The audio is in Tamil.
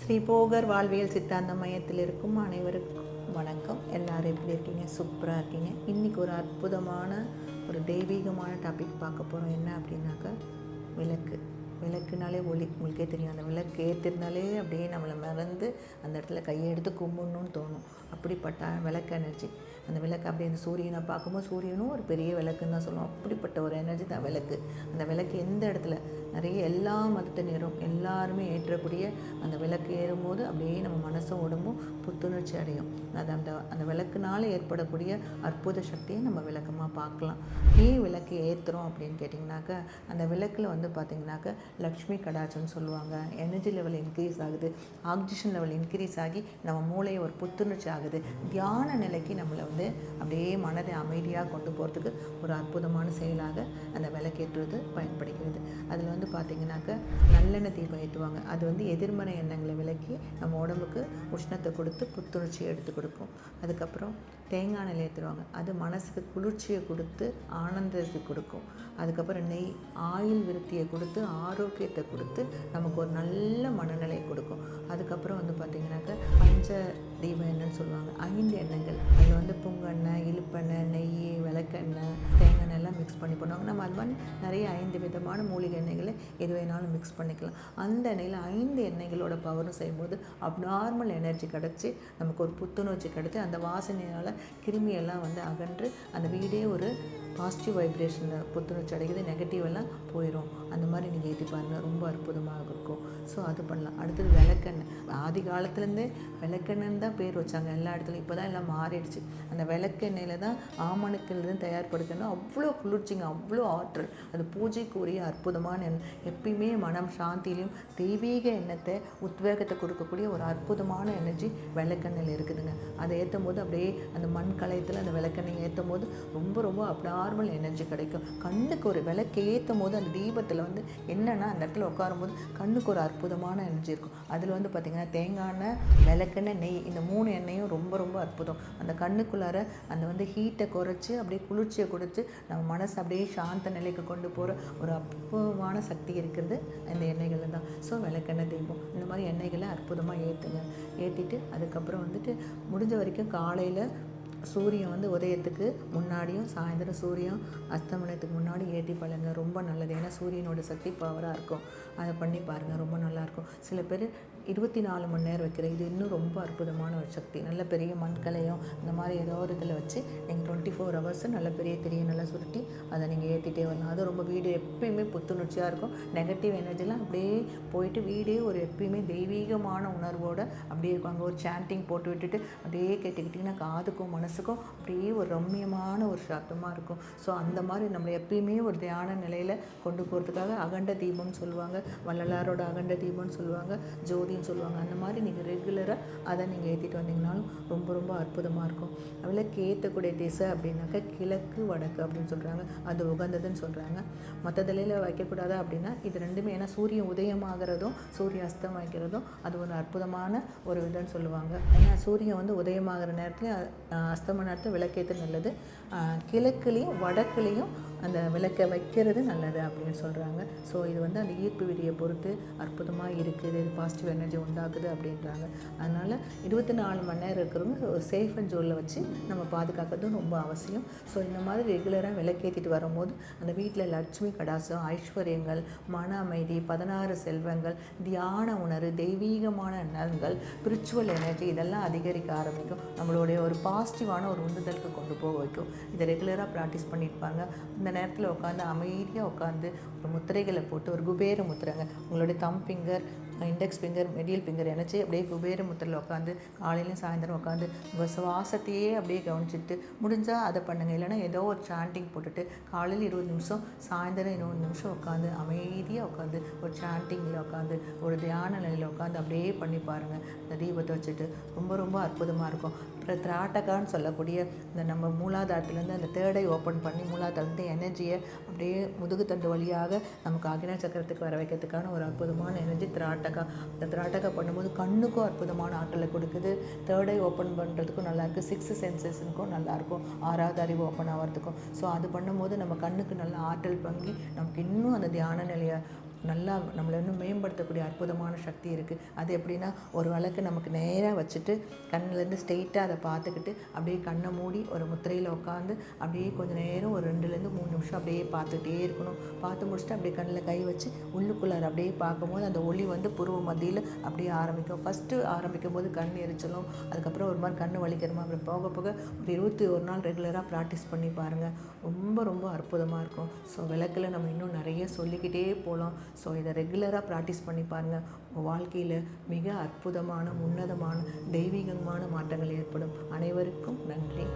ஸ்ரீ போகர் வாழ்வியல் சித்தாந்த மையத்தில் இருக்கும் அனைவருக்கும் வணக்கம். எல்லாரும் எப்படி இருக்கீங்க? சூப்பராக இருக்கீங்க. இன்றைக்கி ஒரு அற்புதமான ஒரு தெய்வீகமான டாபிக் பார்க்க போகிறோம். என்ன அப்படின்னாக்கா விளக்கு. விளக்குனாலே ஒளி, உங்களுக்கே தெரியும். அந்த விளக்கு ஏற்றிருந்தாலே அப்படியே நம்மளை மறந்து அந்த இடத்துல கையை எடுத்து கும்பிடணும்னு தோணும். அப்படிப்பட்ட விளக்கு எனர்ஜி. அந்த விளக்கு அப்படியே அந்த சூரியனை பார்க்கும்போது சூரியனும் ஒரு பெரிய விளக்குன்னு தான் சொல்லுவோம். அப்படிப்பட்ட ஒரு எனர்ஜி தான் விளக்கு. அந்த விளக்கு எந்த இடத்துல நிறைய எல்லா மதத்தினரும் எல்லாருமே ஏற்றக்கூடிய அந்த விளக்கு ஏறும்போது அப்படியே நம்ம மனசும் உடம்பும் புத்துணர்ச்சி அடையும். அது அந்த விளக்குனால ஏற்படக்கூடிய அற்புத சக்தியை நம்ம விளக்கமாக பார்க்கலாம். ஏன் விளக்கு ஏற்றுறோம் அப்படின்னு கேட்டிங்கனாக்கா, அந்த விளக்கில் பார்த்திங்கனாக்கா லக்ஷ்மி கடாச்சம்னு சொல்லுவாங்க. எனர்ஜி லெவல் இன்க்ரீஸ் ஆகுது, ஆக்சிஜன் லெவல் இன்க்ரீஸ் ஆகி நம்ம மூளையை ஒரு புத்துணர்ச்சி ஆகுது. தியான நிலைக்கு நம்மளை அப்படியே மனதை அமைதியாக கொண்டு போகிறதுக்கு ஒரு அற்புதமான செயலாக அந்த விளக்கேற்றுவது பயன்படுகிறது. அதில் பார்த்திங்கனாக்கா நல்லெண்ணெய் தீபம் ஏற்றுவாங்க. அது எதிர்மறை எண்ணங்களை விலக்கி நம்ம உடம்புக்கு உஷ்ணத்தை கொடுத்து புத்துணர்ச்சியை எடுத்து கொடுக்கும். அதுக்கப்புறம் தேங்காய் எண்ணெய் ஏற்றுவாங்க. அது மனசுக்கு குளிர்ச்சியை கொடுத்து ஆனந்தத்தை கொடுக்கும். அதுக்கப்புறம் நெய் ஆயில் விருத்தியை கொடுத்து ஆரோக்கியத்தை கொடுத்து நமக்கு ஒரு நல்ல மனநிலையை கொடுக்கும். அதுக்கப்புறம் பார்த்திங்கனாக்கா பஞ்ச தீபம் எண்ணெய்ன்னு சொல்லுவாங்க. 5 எண்ணெய்கள். அதில் புங்கெண்ணெய், இழுப்பெண்ணெய், நெய், விளக்கெண்ணெய், தேங்காய் எண்ணெய் எல்லாம் மிக்ஸ் பண்ணி பண்ணுவாங்க. நம்ம அது மாதிரி நிறைய 5 விதமான மூலிகை எண்ணெய்களை எது வேணாலும் மிக்ஸ் பண்ணிக்கலாம். அந்த எண்ணெயில் 5 எண்ணெய்களோட பவரும் செய்யும்போது அப்நார்மல் எனர்ஜி கிடச்சி நமக்கு ஒரு புத்துணர்ச்சி கிடச்சி அந்த வாசனையால் கிருமியெல்லாம் அகன்று அந்த வீடே ஒரு பாசிட்டிவ் வைப்ரேஷனில் புத்துணர்ச்சி அடைக்குது. நெகட்டிவ் எல்லாம் போயிடும். அந்த மாதிரி நீங்கள் ஏற்றி பாருங்கள், ரொம்ப அற்புதமாக இருக்கும். ஸோ அது பண்ணலாம். அடுத்தது விளக்கெண்ணெய். ஆதி காலத்துலேருந்தே விளக்கெண்ணெய்னு தான் பேர் வச்சாங்க எல்லா இடத்துலையும். இப்போ தான் எல்லாம் மாறிடுச்சு. அந்த விளக்கெண்ணெயில் தான் ஆமணக்கிலிருந்து தயார்படுத்தணும். அவ்வளோ குளிர்ச்சிங்க, அவ்வளோ ஆற்றல். அது பூஜைக்குரிய அற்புதமான எண்ணெய். எப்பயுமே மனம் சாந்தியிலையும் தெய்வீக எண்ணத்தை உத்வேகத்தை கொடுக்கக்கூடிய ஒரு அற்புதமான எனர்ஜி விளக்கெண்ணெயில் இருக்குதுங்க. அதை ஏற்றும் போது அப்படியே அந்த மண் கலயத்தில் அந்த விளக்கெண்ணெய் ஏற்றும் போது ரொம்ப ரொம்ப நார்மல் எனர்ஜி கிடைக்கும். கண்ணுக்கு ஒரு விளக்கு ஏற்றும் போது அந்த தீபத்தில் என்னென்னா அந்த இடத்துல உட்காரும்போது கண்ணுக்கு ஒரு அற்புதமான எனர்ஜி இருக்கும். அதில் பார்த்திங்கன்னா தேங்காய் எண்ணெய், விளக்கெண்ணெய், நெய், இந்த 3 எண்ணெயும் ரொம்ப ரொம்ப அற்புதம். அந்த கண்ணுக்குள்ளார அந்த ஹீட்டை குறைச்சி அப்படியே குளிர்ச்சியை கொடுத்து நம்ம மனசை அப்படியே சாந்த நிலைக்கு கொண்டு போகிற ஒரு அற்புதமான சக்தி இருக்கிறது இந்த எண்ணெய்கள் தான். ஸோ விளக்கெண்ணெய் தீபம் இந்த மாதிரி எண்ணெய்களை அற்புதமாக ஏற்றுங்க. ஏற்றிட்டு அதுக்கப்புறம் முடிஞ்ச வரைக்கும் காலையில் சூரியன் உதயத்துக்கு முன்னாடியும் சாயந்தரம் சூரியன் அஸ்தமனத்துக்கு முன்னாடி ஏற்றி பழங்க. ரொம்ப நல்லது. ஏன்னா சூரியனோட சக்தி பவராக இருக்கும். அதை பண்ணி பாருங்கள், ரொம்ப நல்லாயிருக்கும். சில பேர் 24 மணி நேரம் வைக்கிற இது இன்னும் ரொம்ப அற்புதமான ஒரு சக்தி. நல்ல பெரிய மண்கலையும் இந்த மாதிரி ஏதோ ஒரு இதில் வச்சு நீங்கள் 24 ஹவர்ஸ் நல்ல பெரிய திரியை நல்லா சுருட்டி அதை நீங்கள் ஏற்றிட்டே வரலாம். அது ரொம்ப வீடு எப்பயுமே புத்துணர்ச்சியாக இருக்கும். நெகட்டிவ் எனர்ஜிலாம் அப்படியே போயிட்டு வீடே ஒரு எப்பயுமே தெய்வீகமான உணர்வோடு அப்படியே இருக்கும். அங்கே ஒரு சாண்டிங் போட்டு விட்டுட்டு அப்படியே கேட்டுக்கிட்டிங்கன்னா காதுக்கும் மனசுக்கும் அப்படியே ஒரு ரம்மியமான ஒரு சத்தமாக இருக்கும். ஸோ அந்த மாதிரி நம்ம எப்பயுமே ஒரு தியான நிலையில் கொண்டு போகிறதுக்காக அகண்ட தீபம்னு சொல்லுவாங்க, வள்ளலாரோட அகண்ட தீபம்னு சொல்லுவாங்க, ஜோதின்னு சொல்லுவாங்க. அந்த மாதிரி நீங்கள் ரெகுலராக அதை நீங்கள் ஏற்றிட்டு வந்தீங்கனாலும் ரொம்ப ரொம்ப அற்புதமாக இருக்கும். விளக்கு ஏற்றக்கூடிய திசை அப்படின்னாக்கா கிழக்கு வடக்கு அப்படின்னு சொல்கிறாங்க. அது உகந்ததுன்னு சொல்கிறாங்க. மற்ற தலையில் வைக்கக்கூடாதா அப்படின்னா இது ரெண்டுமே. ஏன்னா சூரியன் உதயமாகிறதும் சூரிய அஸ்தம் வைக்கிறதும் அது ஒரு அற்புதமான ஒரு இதுன்னு சொல்லுவாங்க. ஏன்னா சூரியன் உதயமாகிற நேரத்தில் அஸ்தம நேரத்தில் விளக்கேற்ற நல்லது. கிழக்குலேயும் வடக்குலேயும் அந்த விளக்கை வைக்கிறது நல்லது அப்படின்னு சொல்கிறாங்க. ஸோ இது அந்த ஈர்ப்பு விதியை பொறுத்து அற்புதமாக இருக்குது. இது பாசிட்டிவ் எனர்ஜி உண்டாக்குது அப்படின்றாங்க. அதனால் 24 மணி நேரம் இருக்கிறவங்க ஒரு சேஃப் அண்ட் ஜோனில் வச்சு நம்ம பாதுகாக்கிறதும் ரொம்ப அவசியம். ஸோ இந்த மாதிரி ரெகுலராக விளக்கேற்றிட்டு வரும்போது அந்த வீட்டில் லட்சுமி கடாசம், ஐஸ்வர்யங்கள், மன அமைதி, 16 செல்வங்கள், தியான உணர்வு, தெய்வீகமான நலன்கள், ஸ்பிரிச்சுவல் எனர்ஜி இதெல்லாம் அதிகரிக்க ஆரம்பிக்கும். நம்மளுடைய ஒரு பாசிட்டிவான ஒரு உந்துதலுக்கு கொண்டு போக வைக்கும். இதை ரெகுலராக ப்ராக்டிஸ் பண்ணியிருப்பாங்க. இந்த நேரத்தில் உட்காந்து அமைதியாக உட்காந்து ஒரு முத்திரைகளை போட்டு ஒரு குபேர முத்திரைங்க, உங்களுடைய தம் finger, index finger, middle finger நினச்சி அப்படியே குபேர முத்திரையில் உட்காந்து காலையிலையும் சாயந்தரம் உட்காந்து உங்கள் சுவாசத்தையே அப்படியே கவனிச்சுட்டு முடிஞ்சால் அதை பண்ணுங்கள். இல்லைன்னா ஏதோ ஒரு சாண்டிங் போட்டுட்டு காலையில் 20 நிமிஷம் சாயந்தரம் 20 நிமிஷம் உட்காந்து அமைதியாக உட்காந்து ஒரு சாண்டிங்கில் உட்காந்து ஒரு தியான நிலையில் உட்காந்து அப்படியே பண்ணி பாருங்கள். இந்த தீபத்தை வச்சுட்டு ரொம்ப ரொம்ப அற்புதமாக இருக்கும். அப்புறம் திராட்டகான்னு சொல்லக்கூடிய இந்த நம்ம மூலாதாரத்துலேருந்து அந்த தேர்டை ஓப்பன் பண்ணி மூலாதாரத்து எனர்ஜியை அப்படியே முதுகுத்தண்டு வழியாக நமக்கு அக்னி சக்கரத்துக்கு வர வைக்கிறதுக்கான ஒரு அற்புதமான எனர்ஜி திராட்டகா. இந்த திராட்டகா பண்ணும்போது கண்ணுக்கும் அற்புதமான ஆற்றலை கொடுக்குது. தேர்டை ஓப்பன் பண்ணுறதுக்கும் நல்லாயிருக்கு. 6 சென்சஸுக்கும் நல்லாயிருக்கும். 6வது அறிவு ஓப்பன் ஆகிறதுக்கும். ஸோ அது பண்ணும்போது நம்ம கண்ணுக்கு நல்ல ஆற்றல் பங்கி நமக்கு இன்னும் அந்த தியான நிலையை நல்லா நம்மளை இன்னும் மேம்படுத்தக்கூடிய அற்புதமான சக்தி இருக்குது. அது எப்படின்னா, ஒரு விளக்கு நமக்கு நேராக வச்சுட்டு கண்ணிலேருந்து ஸ்ட்ரெயிட்டாக அதை பார்த்துக்கிட்டு அப்படியே கண்ணை மூடி ஒரு முத்திரையில் உட்காந்து அப்படியே கொஞ்சம் நேரம் ஒரு 2-3 நிமிஷம் அப்படியே பார்த்துக்கிட்டே இருக்கணும். பார்த்து முடிச்சுட்டு அப்படியே கண்ணில் கை வச்சு உள்ளுக்குள்ளார அப்படியே பார்க்கும்போது அந்த ஒளி வந்து புருவ மத்தியில் அப்படியே ஆரம்பிக்கும். ஃபஸ்ட்டு ஆரம்பிக்கும் போது கண் எரிச்சலும், அதுக்கப்புறம் ஒரு மாதிரி கண் வலிக்கிறமா, அப்படி போக போக ஒரு 21 நாள் ரெகுலராக ப்ராக்டிஸ் பண்ணி பாருங்கள். ரொம்ப ரொம்ப அற்புதமாக இருக்கும். ஸோ விளக்கில் நம்ம இன்னும் நிறைய சொல்லிக்கிட்டே போகலாம். ஸோ இதை ரெகுலராக ப்ராக்டிஸ் பண்ணி பாருங்கள். உங்கள் வாழ்க்கையில் மிக அற்புதமான, உன்னதமான, தெய்வீகமான மாற்றங்கள் ஏற்படும். அனைவருக்கும் நன்றி.